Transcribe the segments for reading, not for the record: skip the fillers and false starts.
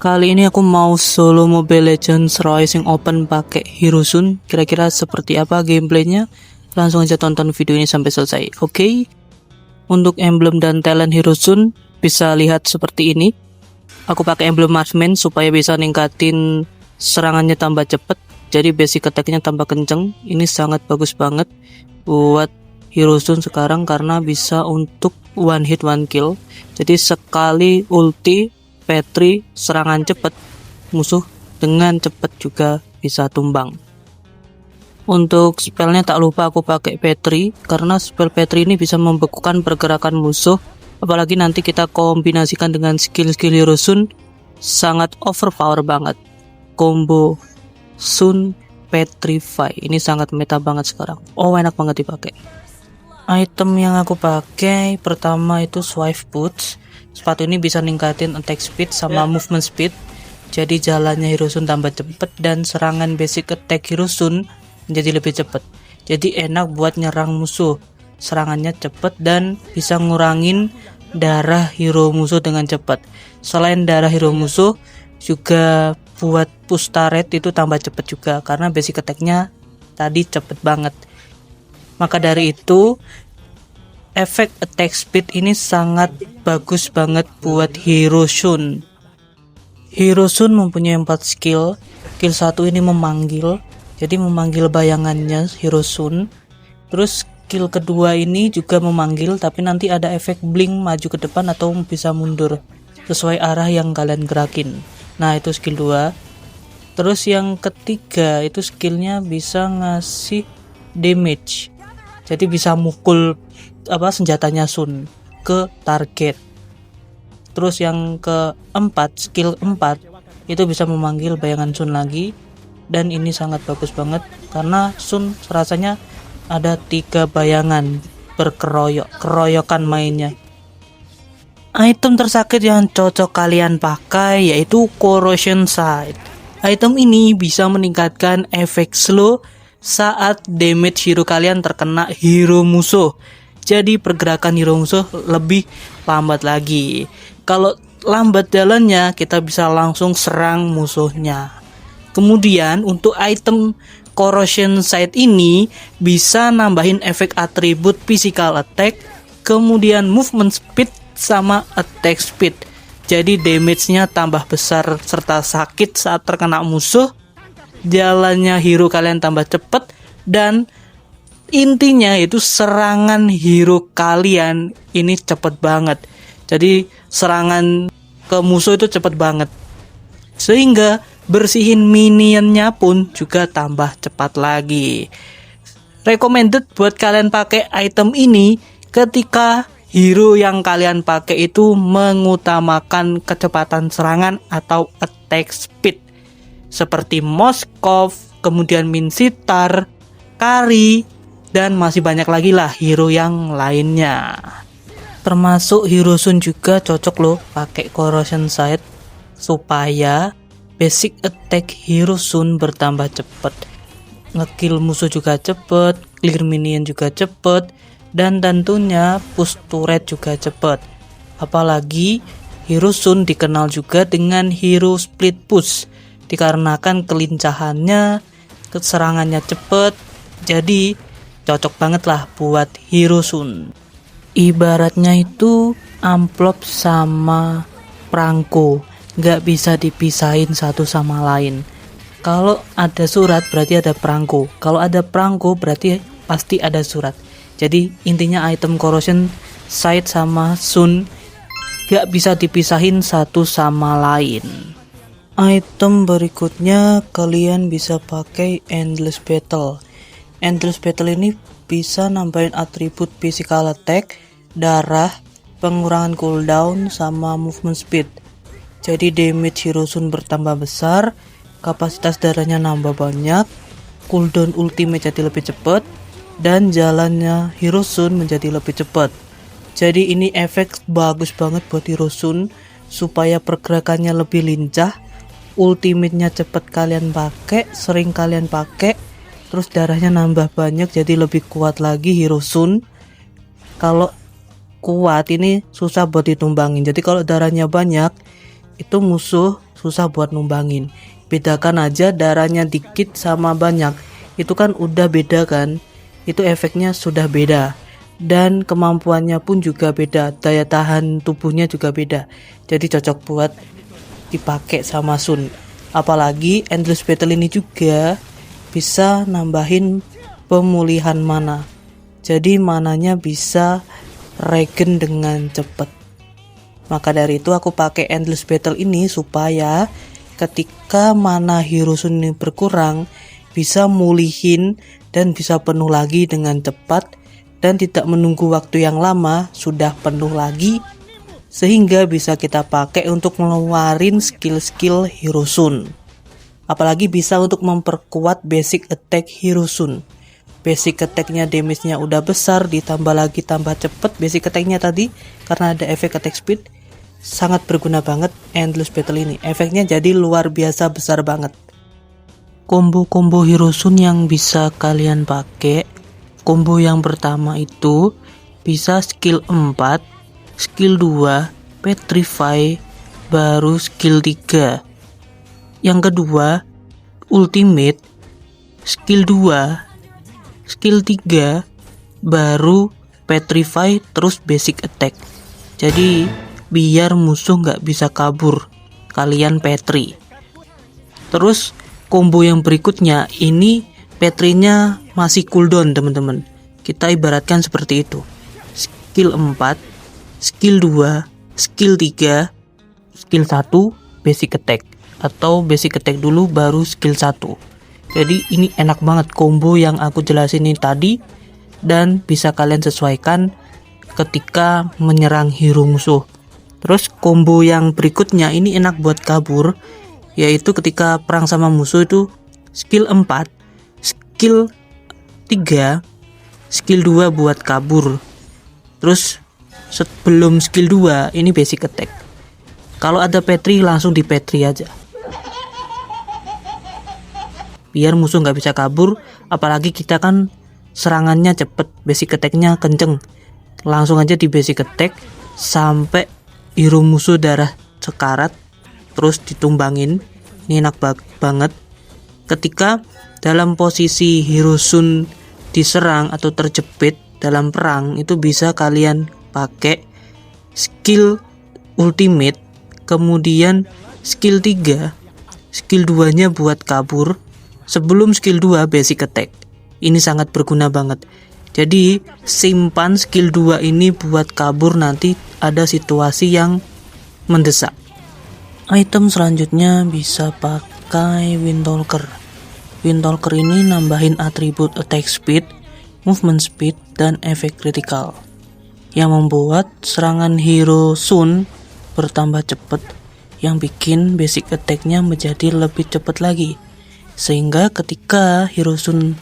Kali ini aku mau solo Mobile Legends Rising Open pakai Hirosun. Kira-kira seperti apa gameplaynya? Langsung aja tonton video ini sampai selesai. Oke. Untuk emblem dan talent Hirosun bisa lihat seperti ini. Aku pakai emblem Marksman supaya bisa ningkatin serangannya tambah cepet. Jadi basic attack-nya tambah kenceng. Ini sangat bagus banget buat Hirosun sekarang karena bisa untuk one hit one kill. Jadi sekali ulti Petri serangan cepat, musuh dengan cepat juga bisa tumbang. Untuk spellnya tak lupa aku pakai Petri karena spell Petri ini bisa membekukan pergerakan musuh. Apalagi nanti kita kombinasikan dengan skill-skill Hirosun, sangat overpower banget. Combo Sun Petrify ini sangat meta banget sekarang. Oh, enak banget dipakai. Item yang aku pakai pertama itu Swift Boots. Sepatu ini bisa ningkatin attack speed sama movement speed. Jadi jalannya Hirosun tambah cepet dan serangan basic attack Hirosun menjadi lebih cepet. Jadi enak buat nyerang musuh. Serangannya cepet dan bisa ngurangin darah hero musuh dengan cepat. Selain darah hero musuh, juga buat push turret itu tambah cepet juga karena basic attack-nya tadi cepet banget. Maka dari itu efek attack speed ini sangat bagus banget buat Hirosun. Hirosun mempunyai 4 skill. Skill 1 ini memanggil, jadi memanggil bayangannya Hirosun. Terus skill kedua ini juga memanggil, tapi nanti ada efek blink maju ke depan atau bisa mundur sesuai arah yang kalian gerakin. Nah, itu skill 2. Terus yang ketiga itu skillnya bisa ngasih damage. Jadi bisa mukul senjatanya Sun ke target. Terus yang keempat, skill 4 itu bisa memanggil bayangan Sun lagi, dan ini sangat bagus banget karena Sun rasanya ada 3 bayangan keroyokan mainnya. Item tersakit yang cocok kalian pakai yaitu Corrosion Sight. Item ini bisa meningkatkan efek slow saat damage hero kalian terkena hero musuh. Jadi pergerakan hero musuh lebih lambat lagi. Kalau lambat jalannya, kita bisa langsung serang musuhnya. Kemudian untuk item Corrosion Sight ini bisa nambahin efek atribut physical attack, kemudian movement speed sama attack speed. Jadi damage-nya tambah besar serta sakit saat terkena musuh. Jalannya hero kalian tambah cepet, dan intinya itu serangan hero kalian ini cepet banget. Jadi serangan ke musuh itu cepet banget, sehingga bersihin minionnya pun juga tambah cepat lagi. Recommended buat kalian pakai item ini ketika hero yang kalian pakai itu mengutamakan kecepatan serangan atau attack speed, seperti Moskov, kemudian Minsitar, Kari, dan masih banyak lagi lah hero yang lainnya. Termasuk Hirosun juga cocok loh pakai Corrosion Sight supaya basic attack Hirosun bertambah cepet, ngekill musuh juga cepet, clear minion juga cepet, dan tentunya push turret juga cepet. Apalagi Hirosun dikenal juga dengan hero split push dikarenakan kelincahannya, serangannya cepet, jadi cocok banget lah buat Hirosun. Ibaratnya itu amplop sama perangko, nggak bisa dipisahin satu sama lain. Kalau ada surat berarti ada perangko, kalau ada perangko berarti pasti ada surat. Jadi intinya item Corrosion Sight sama Sun nggak bisa dipisahin satu sama lain. Item berikutnya kalian bisa pakai Endless Battle. Endless Battle ini bisa nambahin atribut physical attack, darah, pengurangan cooldown, sama movement speed. Jadi damage Hirosun bertambah besar, kapasitas darahnya nambah banyak, cooldown ultimate jadi lebih cepat, dan jalannya Hirosun menjadi lebih cepat. Jadi ini efek bagus banget buat Hirosun supaya pergerakannya lebih lincah, ultimate-nya cepat kalian pakai, sering kalian pakai, terus darahnya nambah banyak jadi lebih kuat lagi Hirosun. Kalau kuat ini susah buat ditumbangin. Jadi kalau darahnya banyak itu musuh susah buat numbangin. Bedakan aja darahnya dikit sama banyak, itu kan udah beda kan, itu efeknya sudah beda. Dan kemampuannya pun juga beda, daya tahan tubuhnya juga beda. Jadi cocok buat dipakai sama Sun. Apalagi Endless Battle ini juga bisa nambahin pemulihan mana. Jadi mananya bisa regen dengan cepat. Maka dari itu aku pakai Endless Battle ini supaya ketika mana Hirusun ini berkurang bisa mulihin dan bisa penuh lagi dengan cepat dan tidak menunggu waktu yang lama sudah penuh lagi, sehingga bisa kita pakai untuk ngeluarin skill-skill Hirusun. Apalagi bisa untuk memperkuat basic attack Hirusun. Basic attack-nya damage-nya udah besar, ditambah lagi tambah cepet basic attack-nya tadi karena ada efek attack speed. Sangat berguna banget Endless Battle ini. Efeknya jadi luar biasa besar banget. Combo-combo Hirusun yang bisa kalian pakai, combo yang pertama itu bisa skill 4, skill 2, Petrify, baru skill 3. Yang kedua, Ultimate, skill 2, skill 3, baru Petrify, terus basic attack. Jadi biar musuh nggak bisa kabur, kalian Petri. Terus combo yang berikutnya ini Petrinya masih cooldown teman-teman. Kita ibaratkan seperti itu. Skill 4, skill 2, skill 3, skill 1, basic attack. Atau basic attack dulu baru skill 1. Jadi ini enak banget combo yang aku jelasin ini tadi. Dan bisa kalian sesuaikan ketika menyerang hero musuh. Terus combo yang berikutnya ini enak buat kabur, yaitu ketika perang sama musuh itu skill 4, skill 3, skill 2 buat kabur. Terus sebelum skill 2 ini basic attack. Kalau ada Petri langsung di Petri aja, biar musuh nggak bisa kabur. Apalagi kita kan serangannya cepet, basic attack-nya kenceng, langsung aja di basic attack sampai hero musuh darah sekarat, terus ditumbangin. Ini enak banget. Ketika dalam posisi Hirusun diserang atau terjepit dalam perang, itu bisa kalian pakai skill ultimate, kemudian skill 3, skill 2 nya buat kabur, sebelum skill 2 basic attack. Ini sangat berguna banget. Jadi simpan skill 2 ini buat kabur nanti ada situasi yang mendesak. Item selanjutnya bisa pakai Windtalker. Windtalker ini nambahin atribut attack speed, movement speed, dan efek critical yang membuat serangan hero Sun bertambah cepat, yang bikin basic attack-nya menjadi lebih cepat lagi. Sehingga ketika hero Sun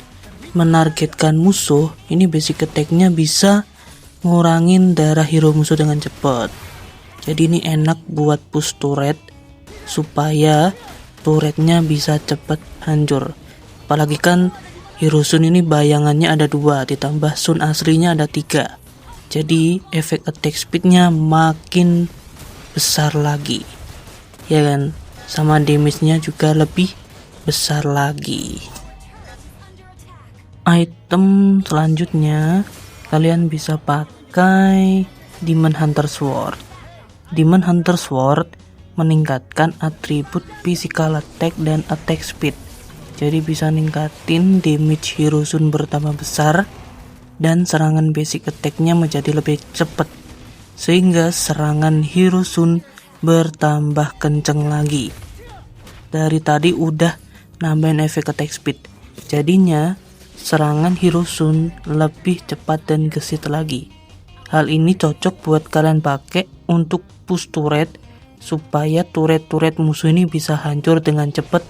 menargetkan musuh, ini basic attack-nya bisa ngurangin darah hero musuh dengan cepat. Jadi ini enak buat push turret supaya turretnya bisa cepat hancur. Apalagi kan hero Sun ini bayangannya ada 2, ditambah Sun aslinya ada 3. Jadi efek attack speednya makin besar lagi, ya kan? Sama damage-nya juga lebih besar lagi. Item selanjutnya kalian bisa pakai Demon Hunter Sword. Demon Hunter Sword meningkatkan atribut physical attack dan attack speed. Jadi bisa ningkatin damage hero Sun bertambah besar dan serangan basic attack-nya menjadi lebih cepat, sehingga serangan hero Sun bertambah kenceng lagi. Dari tadi udah nambahin efek attack speed, jadinya serangan hero Sun lebih cepat dan gesit lagi. Hal ini cocok buat kalian pakai untuk push turret supaya turret-turret musuh ini bisa hancur dengan cepat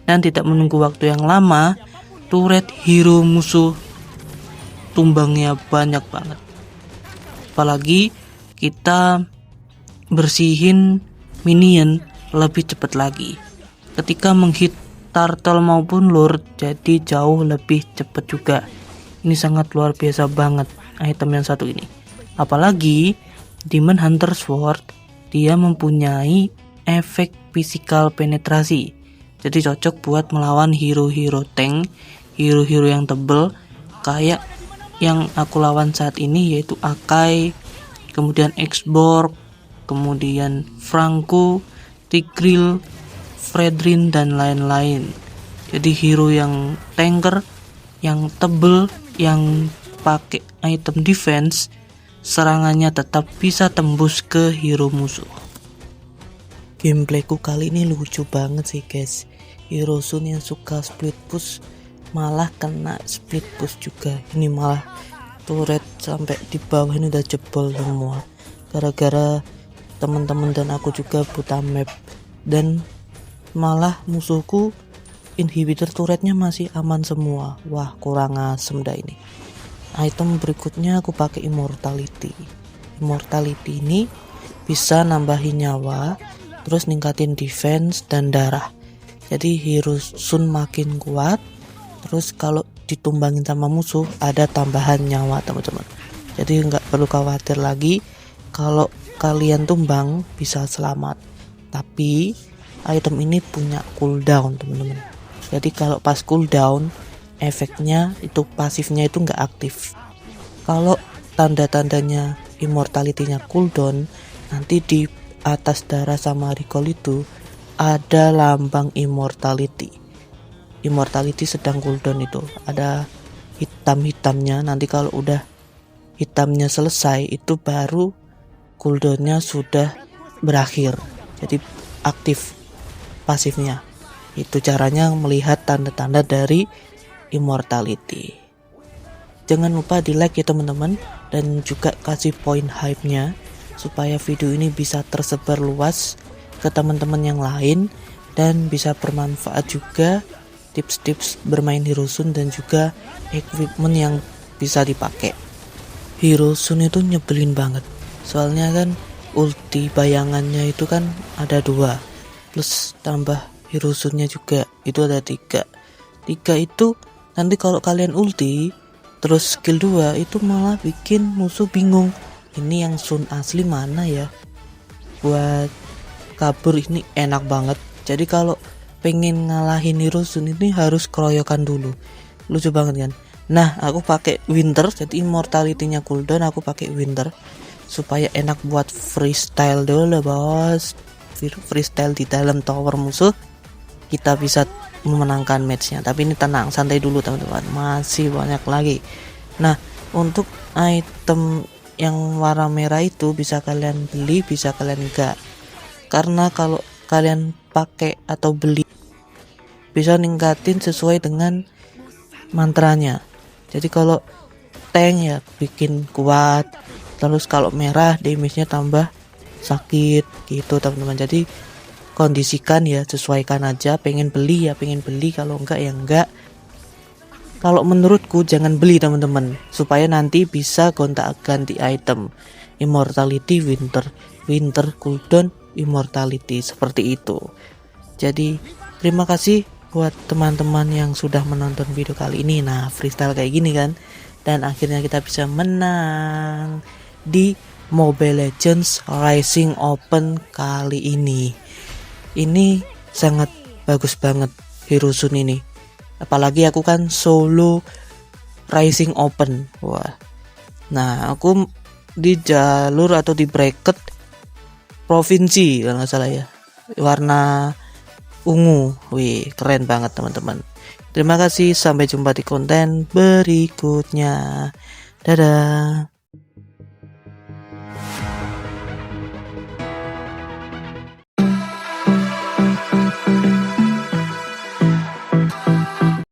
dan tidak menunggu waktu yang lama. Turret hero musuh tumbangnya banyak banget. Apalagi kita bersihin minion lebih cepat lagi. Ketika menghit turtle maupun lord, jadi jauh lebih cepat juga. Ini sangat luar biasa banget item yang satu ini. Apalagi Demon Hunter Sword, dia mempunyai efek physical penetrasi. Jadi cocok buat melawan hero-hero tank, hero-hero yang tebel kayak yang aku lawan saat ini, yaitu Akai, kemudian Xborg, kemudian Franco, Tigreal, Fredrin, dan lain-lain. Jadi hero yang tanker, yang tebel, yang pakai item defense, serangannya tetap bisa tembus ke hero musuh. Gameplayku kali ini lucu banget sih guys. Hirosun yang suka split push malah kena split push juga. Ini malah turret sampai di bawah ini udah jebol semua gara-gara teman-teman dan aku juga buta map, dan malah musuhku inhibitor turretnya masih aman semua. Wah, kurang asem dah ini. Item berikutnya aku pakai immortality. Immortality ini bisa nambahin nyawa, terus ningkatin defense dan darah. Jadi Hirosun makin kuat. Terus kalau ditumbangin sama musuh ada tambahan nyawa teman-teman. Jadi nggak perlu khawatir lagi kalau kalian tumbang bisa selamat. Tapi item ini punya cooldown teman-teman. Jadi kalau pas cooldown efeknya itu pasifnya itu nggak aktif. Kalau tanda-tandanya immortality-nya cooldown, nanti di atas darah sama recall itu ada lambang immortality. Immortality sedang cooldown, itu ada hitam-hitamnya. Nanti kalau udah hitamnya selesai itu baru cooldownnya sudah berakhir, jadi aktif pasifnya. Itu caranya melihat tanda-tanda dari immortality. Jangan lupa di like ya teman-teman, dan juga kasih poin hype-nya supaya video ini bisa tersebar luas ke teman-teman yang lain dan bisa bermanfaat juga tips-tips bermain Hirosun dan juga equipment yang bisa dipakai. Hirosun itu nyebelin banget, soalnya kan ulti bayangannya itu kan ada 2, plus tambah Hirosunnya juga itu ada 3 itu nanti kalau kalian ulti terus skill 2 itu malah bikin musuh bingung, ini yang Sun asli mana ya. Buat kabur ini enak banget. Jadi kalau pengen ngalahin Hirosun ini harus keroyokan dulu. Lucu banget kan. Nah, aku pakai Winter, jadi immortality-nya cooldown, aku pakai Winter supaya enak buat freestyle dulu bos. Freestyle di dalam tower musuh, kita bisa memenangkan matchnya. Tapi ini tenang, santai dulu teman-teman, masih banyak lagi. Nah, untuk item yang warna merah itu bisa kalian beli, bisa kalian enggak. Karena kalau kalian pakai atau beli bisa ningkatin sesuai dengan mantranya. Jadi kalau tank ya bikin kuat, terus kalau merah damage-nya tambah sakit gitu teman-teman. Jadi kondisikan ya, sesuaikan aja. Pengen beli ya pengen beli, kalau enggak ya enggak. Kalau menurutku jangan beli teman-teman, supaya nanti bisa gonta-ganti item. Immortality winter cooldown immortality, seperti itu. Jadi terima kasih buat teman-teman yang sudah menonton video kali ini. Nah, freestyle kayak gini kan, dan akhirnya kita bisa menang di Mobile Legends Rising Open kali ini. Ini sangat bagus banget Hirosun ini, apalagi aku kan solo Rising Open. Wah, nah aku di jalur atau di bracket provinsi kalau nggak salah ya, warna ungu. Wih, keren banget teman-teman. Terima kasih, sampai jumpa di konten berikutnya. Dadah.